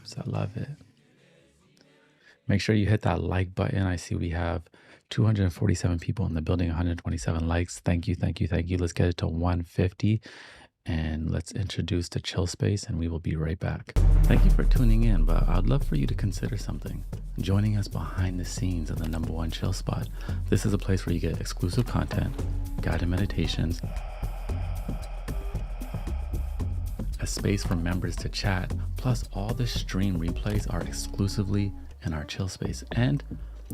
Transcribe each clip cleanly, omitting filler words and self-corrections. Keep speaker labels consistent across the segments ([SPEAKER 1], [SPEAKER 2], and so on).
[SPEAKER 1] vibes. I love it. Make sure you hit that like button. I see we have 247 people in the building, 127 likes. Thank you, thank you, thank you. Let's get it to 150 and let's introduce the chill space and we will be right back. Thank you for tuning in, but I'd love for you to consider something. Joining us behind the scenes of the #1 chill spot. This is a place where you get exclusive content, guided meditations, a space for members to chat, plus all the stream replays are exclusively in our chill space, and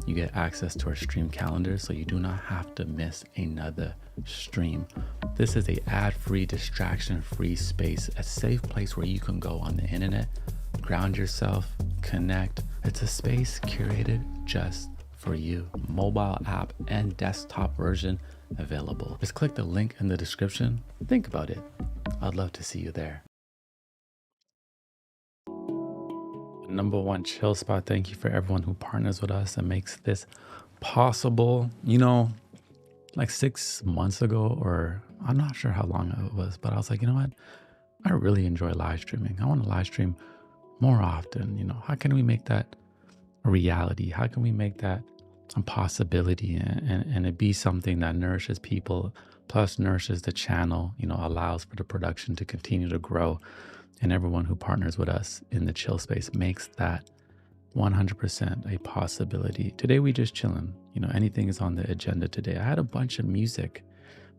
[SPEAKER 1] you get access to our stream calendar so you do not have to miss another stream. This is a ad-free, distraction-free space, a safe place where you can go on the internet, ground yourself, connect. It's a space curated just for you. Mobile app and desktop version available. Just click the link in the description. Think about it. I'd love to see you there. #1 chill spot. Thank you for everyone who partners with us and makes this possible. Like 6 months ago, or I'm not sure how long it was, but I was like, you know what? I really enjoy live streaming. I want to live stream more often. How can we make that a reality? How can we make that a possibility and it be something that nourishes people, plus nourishes the channel, allows for the production to continue to grow. And everyone who partners with us in the chill space makes that 100% a possibility. Today we just chilling. Anything is on the agenda today. I had a bunch of music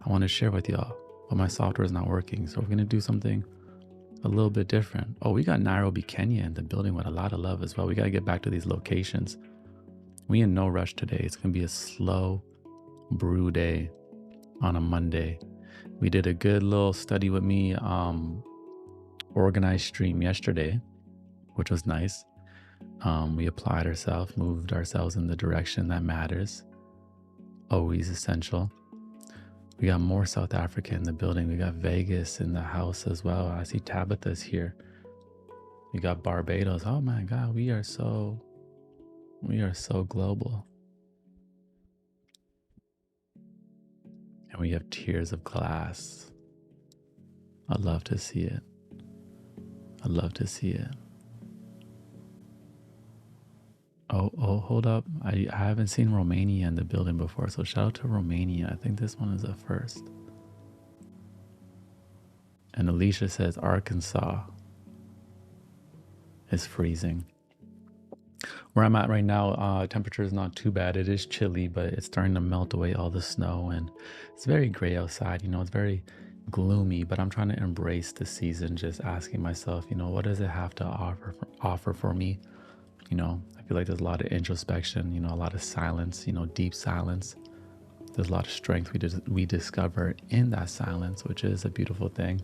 [SPEAKER 1] I want to share with y'all, but my software is not working. So we're going to do something a little bit different. Oh, we got Nairobi, Kenya in the building with a lot of love as well. We got to get back to these locations. We in no rush today. It's going to be a slow brew day on a Monday. We did a good little study with me, organized stream yesterday, which was nice. We applied ourselves, moved ourselves in the direction that matters. Always essential. We got more South Africa in the building. We got Vegas in the house as well. I see Tabitha's here. We got Barbados. Oh my God, we are so global. And we have Tears of Glass. I'd love to see it. I'd love to see it. Oh, hold up. I haven't seen Romania in the building before, so shout out to Romania. I think this one is a first. And Alicia says Arkansas is freezing. Where I'm at right now, temperature is not too bad. It is chilly, but it's starting to melt away all the snow, and it's very gray outside. It's very gloomy, but I'm trying to embrace the season, just asking myself, what does it have to offer for me? I feel like there's a lot of introspection, a lot of silence, deep silence. There's a lot of strength we discover in that silence, which is a beautiful thing.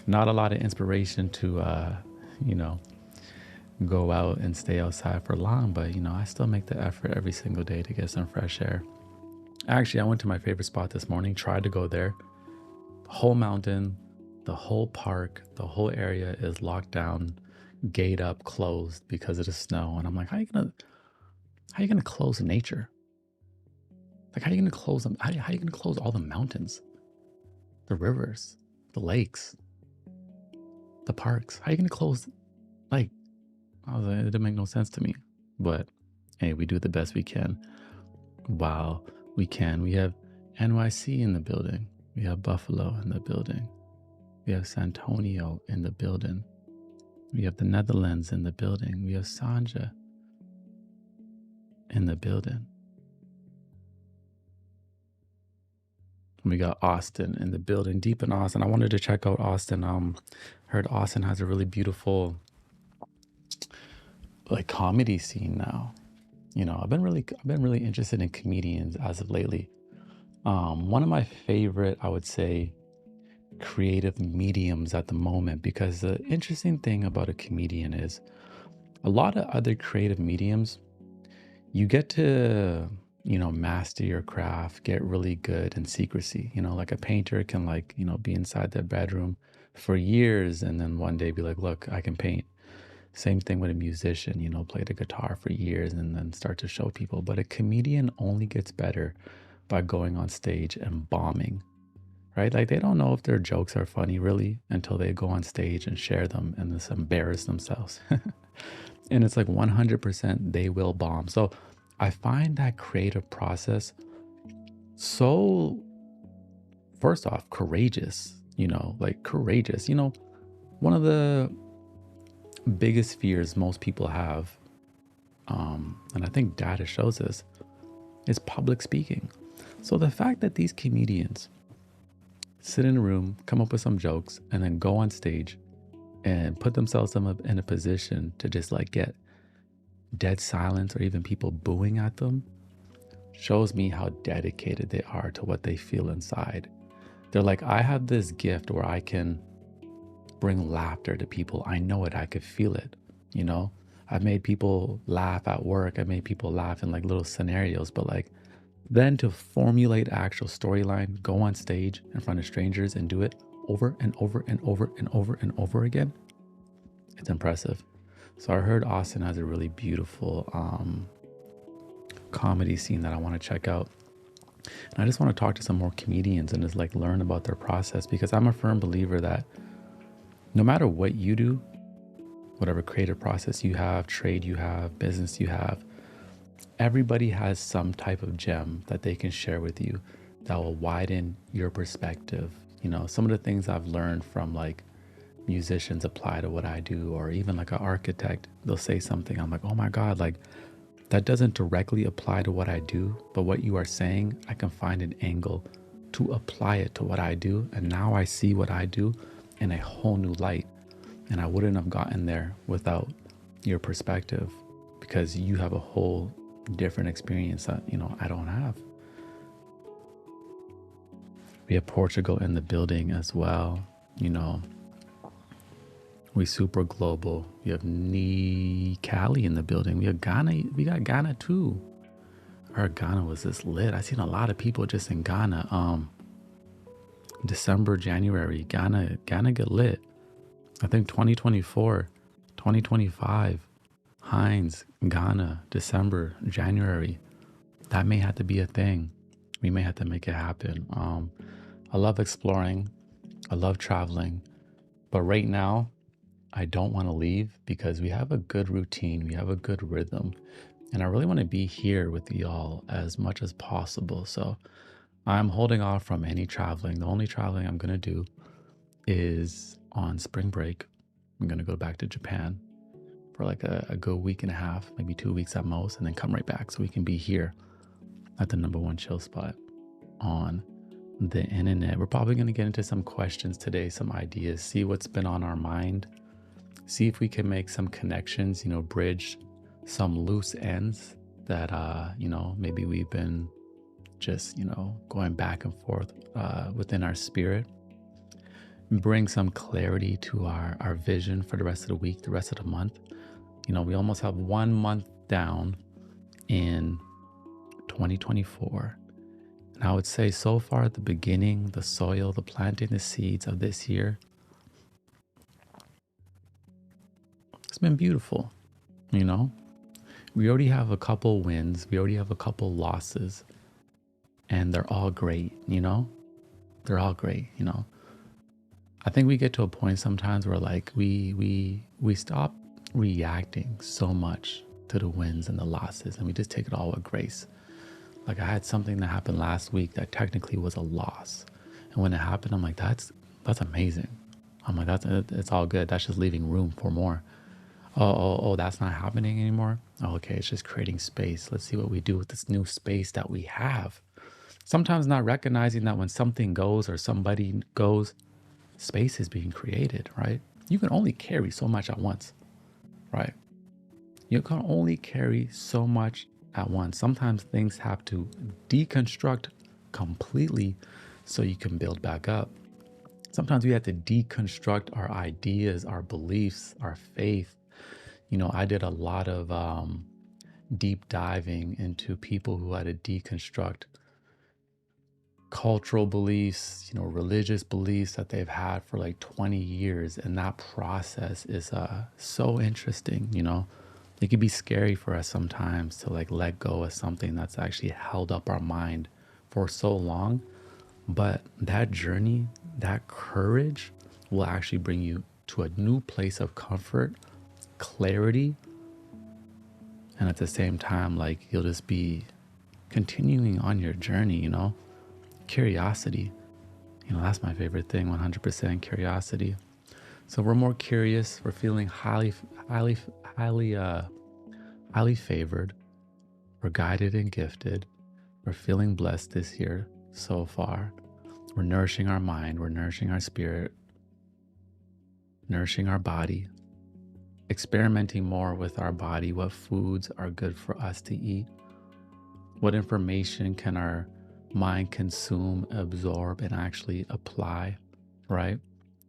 [SPEAKER 1] Not a lot of inspiration to, go out and stay outside for long, but, I still make the effort every single day to get some fresh air. Actually, I went to my favorite spot this morning, tried to go there. The whole mountain, the whole park, the whole area is locked down, gate up, closed because of the snow. And I'm like, how are you gonna close nature? Like, how are you gonna close them? How are you gonna close all the mountains, the rivers, the lakes, the parks? How are you gonna close? Like, I was like, it didn't make no sense to me. But hey, we do the best we can while we can. We have NYC in the building. We have Buffalo in the building. We have San Antonio in the building. We have the Netherlands in the building. We have Sanja in the building. We got Austin in the building, deep in Austin. I wanted to check out Austin. Heard Austin has a really beautiful comedy scene now. I've been really interested in comedians as of lately. One of my favorite, I would say, creative mediums at the moment, because the interesting thing about a comedian is a lot of other creative mediums, you get to master your craft, get really good in secrecy. Like a painter can be inside their bedroom for years and then one day be like, look, I can paint. Same thing with a musician, play the guitar for years and then start to show people. But a comedian only gets better by going on stage and bombing, right? Like, they don't know if their jokes are funny really until they go on stage and share them and just embarrass themselves. And it's like 100% they will bomb. So I find that creative process so, first off, courageous, like courageous. One of the biggest fears most people have, and I think data shows this, is public speaking. So the fact that these comedians sit in a room, come up with some jokes, and then go on stage and put themselves in a position to just like get dead silence or even people booing at them shows me how dedicated they are to what they feel inside. They're like, I have this gift where I can bring laughter to people. I know it. I could feel it. I've made people laugh at work. I made people laugh in like little scenarios, but like then to formulate actual storyline, go on stage in front of strangers and do it over and over and over and over and over again, it's impressive. So I heard Austin has a really beautiful comedy scene that I want to check out. And I just want to talk to some more comedians and just like learn about their process, because I'm a firm believer that no matter what you do, whatever creative process you have, trade you have, business you have, everybody has some type of gem that they can share with you that will widen your perspective. Some of the things I've learned from like musicians apply to what I do, or even like an architect, they'll say something. I'm like, oh my God, like that doesn't directly apply to what I do, but what you are saying, I can find an angle to apply it to what I do. And now I see what I do in a whole new light. And I wouldn't have gotten there without your perspective, because you have a whole different experience that, I don't have. We have Portugal in the building as well. We super global. We have Cali in the building. We have Ghana. We got Ghana too. Our Ghana was just lit. I seen a lot of people just in Ghana. December, January, Ghana get lit. I think 2024, 2025, Heinz, Ghana, December, January. That may have to be a thing. We may have to make it happen. I love exploring. I love traveling. But right now, I don't want to leave because we have a good routine. We have a good rhythm. And I really want to be here with y'all as much as possible. So I'm holding off from any traveling. The only traveling I'm going to do is on spring break. I'm going to go back to Japan for like a good week and a half, maybe 2 weeks at most, and then come right back so we can be here at the number one chill spot on the internet. We're probably going to get into some questions today, some ideas, see what's been on our mind, see if we can make some connections, bridge some loose ends that, maybe we've been just, going back and forth within our spirit. Bring some clarity to our vision for the rest of the week, the rest of the month. We almost have 1 month down in 2024. And I would say so far at the beginning, the soil, the planting the seeds of this year, it's been beautiful. We already have a couple wins. We already have a couple losses. And they're all great, They're all great, I think we get to a point sometimes where like we stop reacting so much to the wins and the losses, and we just take it all with grace. Like I had something that happened last week that technically was a loss, and when it happened, I'm like, that's amazing. I'm like, it's all good. That's just leaving room for more. Oh, that's not happening anymore. Oh, okay, it's just creating space. Let's see what we do with this new space that we have. Sometimes not recognizing that when something goes or somebody goes, space is being created, right? You can only carry so much at once, right? You can only carry so much at once. Sometimes things have to deconstruct completely so you can build back up. Sometimes we have to deconstruct our ideas, our beliefs, our faith. I did a lot of deep diving into people who had to deconstruct cultural beliefs, religious beliefs that they've had for like 20 years. And that process is so interesting, It can be scary for us sometimes to like let go of something that's actually held up our mind for so long. But that journey, that courage will actually bring you to a new place of comfort, clarity. And at the same time, like, you'll just be continuing on your journey, you know? Curiosity. You know, that's my favorite thing, 100% curiosity. So we're more curious. We're feeling highly, highly favored. We're guided and gifted. We're feeling blessed this year so far. We're nourishing our mind. We're nourishing our spirit, nourishing our body, experimenting more with our body. What foods are good for us to eat? What information can our mind consume, absorb, and actually apply, right?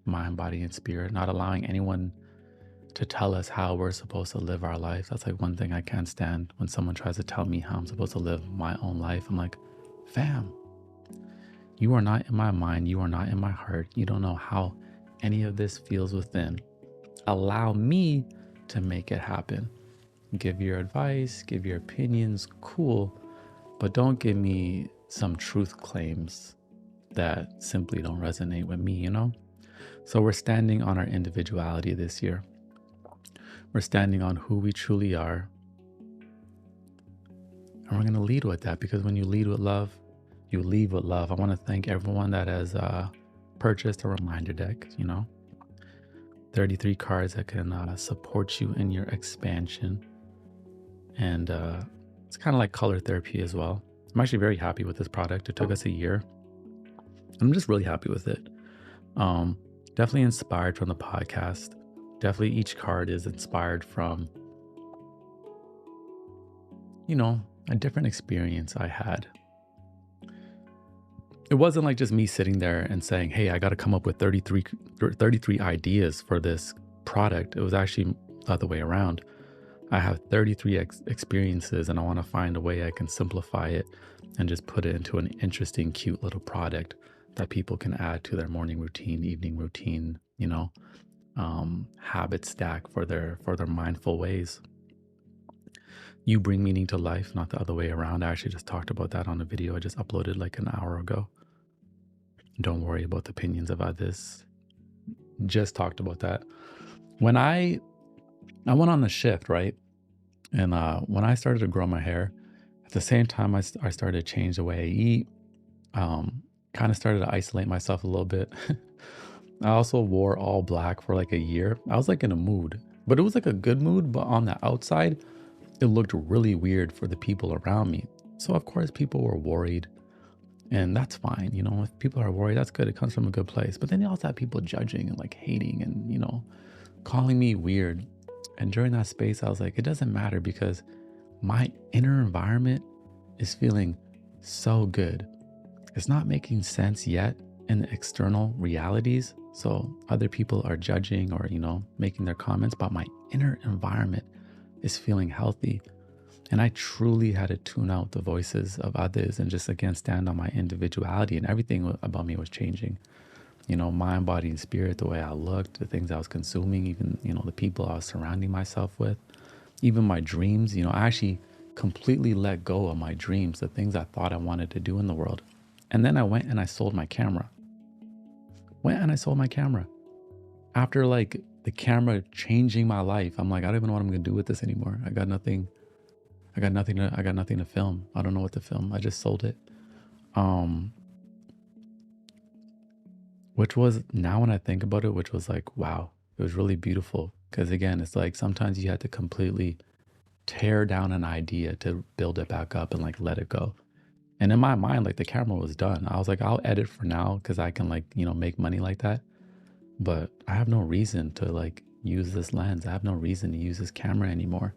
[SPEAKER 1] Mind, body, and spirit, not allowing anyone to tell us how we're supposed to live our life. That's like one thing I can't stand, when someone tries to tell me how I'm supposed to live my own life. I'm like, fam, you are not in my mind. You are not in my heart. You don't know how any of this feels within. Allow me to make it happen. Give your advice, give your opinions, cool, but don't give me some truth claims that simply don't resonate with me, you know? So we're standing on our individuality this year. We're standing on who we truly are. And we're going to lead with that, because when you lead with love, you leave with love. I want to thank everyone that has purchased a reminder deck, you know, 33 cards that can support you in your expansion. And it's kind of like color therapy as well. I'm actually very happy with this product. It took us a year. I'm just really happy with it. Definitely inspired from the podcast. Definitely each card is inspired from, you know, a different experience I had. It wasn't like just me sitting there and saying, hey, I got to come up with 33 ideas for this product. It was actually the other way around. I have 33 experiences, and I want to find a way I can simplify it and just put it into an interesting, cute little product that people can add to their morning routine, evening routine, you know, habit stack for their mindful ways. You bring meaning to life, not the other way around. I actually just talked about that on a video I just uploaded like an hour ago. Don't worry about the opinions of others. Just talked about that. When I went on the shift, right? And when I started to grow my hair, at the same time I started to change the way I eat. Kind of started to isolate myself a little bit. I also wore all black for like a year. I was like in a mood, but it was like a good mood. But on the outside, it looked really weird for the people around me. So of course people were worried, and that's fine. You know, if people are worried, that's good. It comes from a good place. But then you also have people judging and like hating and, you know, calling me weird. And during that space, I was like, it doesn't matter, because my inner environment is feeling so good. It's not making sense yet in the external realities. So other people are judging or, you know, making their comments, but my inner environment is feeling healthy. And I truly had to tune out the voices of others and just, again, stand on my individuality, and everything about me was changing. You know, mind, body, and spirit, the way I looked, the things I was consuming, even, you know, the people I was surrounding myself with, even my dreams. You know, I actually completely let go of my dreams, the things I thought I wanted to do in the world. And then I went and I sold my camera. After like the camera changing my life, I'm like, I don't even know what I'm gonna do with this anymore. I got nothing to film. I don't know what to film. I just sold it. Which was, now when I think about it, which was like, wow, it was really beautiful. Because again, it's like sometimes you have to completely tear down an idea to build it back up and like let it go. And in my mind, like the camera was done. I was like, I'll edit for now because I can, like, you know, make money like that. But I have no reason to like use this lens. I have no reason to use this camera anymore.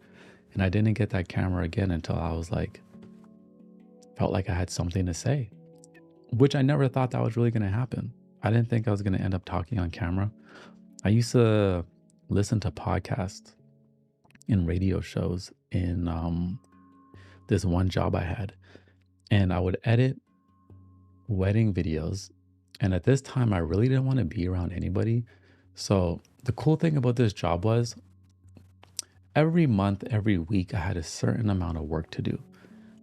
[SPEAKER 1] And I didn't get that camera again until I was like, felt like I had something to say, which I never thought that was really going to happen. I didn't think I was going to end up talking on camera. I used to listen to podcasts and radio shows in this one job I had. And I would edit wedding videos. And at this time, I really didn't want to be around anybody. So the cool thing about this job was every month, every week, I had a certain amount of work to do.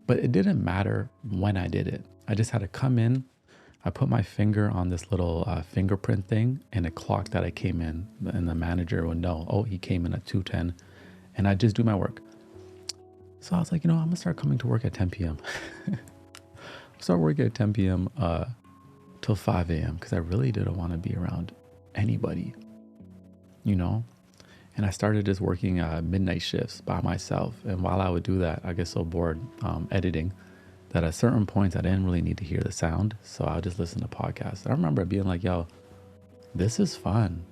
[SPEAKER 1] But it didn't matter when I did it. I just had to come in. I put my finger on this little fingerprint thing, and it clocked that I came in, and the manager would know, oh, he came in at 2:10, and I just do my work. So I was like, I'm gonna start coming to work at 10 p.m. Start working at 10 p.m. Till 5 a.m. because I really didn't want to be around anybody, And I started just working midnight shifts by myself. And while I would do that, I get so bored editing that at certain points I didn't really need to hear the sound. So I would just listen to podcasts. I remember being like, yo, this is fun.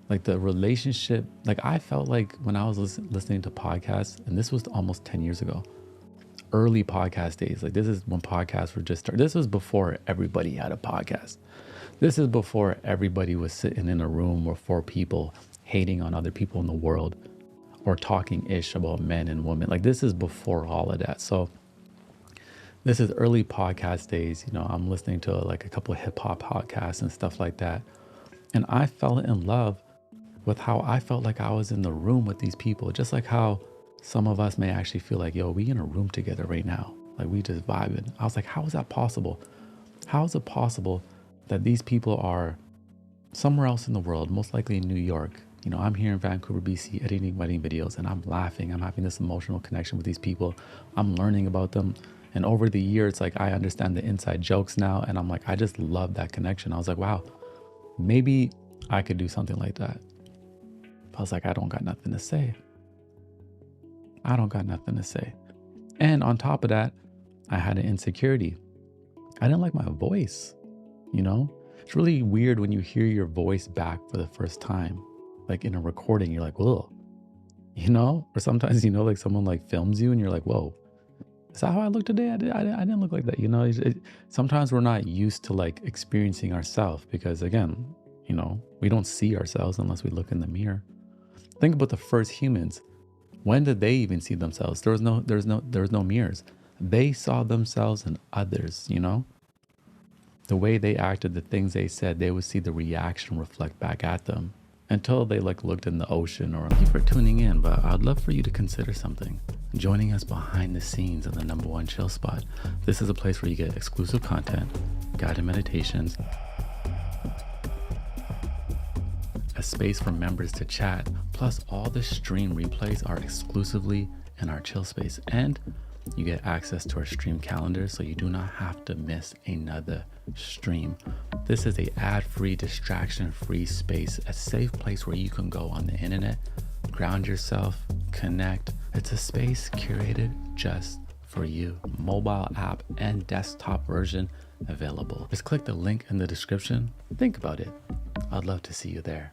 [SPEAKER 1] Like the relationship, like I felt like when I was listening to podcasts, and this was almost 10 years ago, early podcast days. Like this is when podcasts were just started. This was before everybody had a podcast. This is before everybody was sitting in a room with 4 people hating on other people in the world or talking ish about men and women. Like this is before all of that. So this is early podcast days. I'm listening to like a couple of hip hop podcasts and stuff like that. And I fell in love with how I felt like I was in the room with these people, just like how some of us may actually feel like, yo, we in a room together right now. Like we just vibing. I was like, how is that possible? How is it possible that these people are somewhere else in the world, most likely in New York? I'm here in Vancouver, BC, editing wedding videos, and I'm laughing. I'm having this emotional connection with these people. I'm learning about them. And over the years, like I understand the inside jokes now. And I'm like, I just love that connection. I was like, wow, maybe I could do something like that. I was like, I don't got nothing to say. And on top of that, I had an insecurity. I didn't like my voice, It's really weird when you hear your voice back for the first time. Like in a recording, you're like, whoa, Or sometimes, like someone like films you and you're like, whoa, is that how I look today? I didn't look like that, sometimes we're not used to like experiencing ourselves because again, we don't see ourselves unless we look in the mirror. Think about the first humans. When did they even see themselves? There was no mirrors. They saw themselves and others, The way they acted, the things they said, they would see the reaction reflect back at them until they like looked in the ocean or. Thank you for tuning in, but I'd love for you to consider something. Joining us behind the scenes of the #1 chill spot. This is a place where you get exclusive content, guided meditations, a space for members to chat, plus all the stream replays are exclusively in our chill space, and you get access to our stream calendar so you do not have to miss another stream. This is a ad-free, distraction-free space, a safe place where you can go on the internet, ground yourself, connect. It's a space curated just for you. Mobile app and desktop version available. Just click the link in the description. Think about it. I'd love to see you there.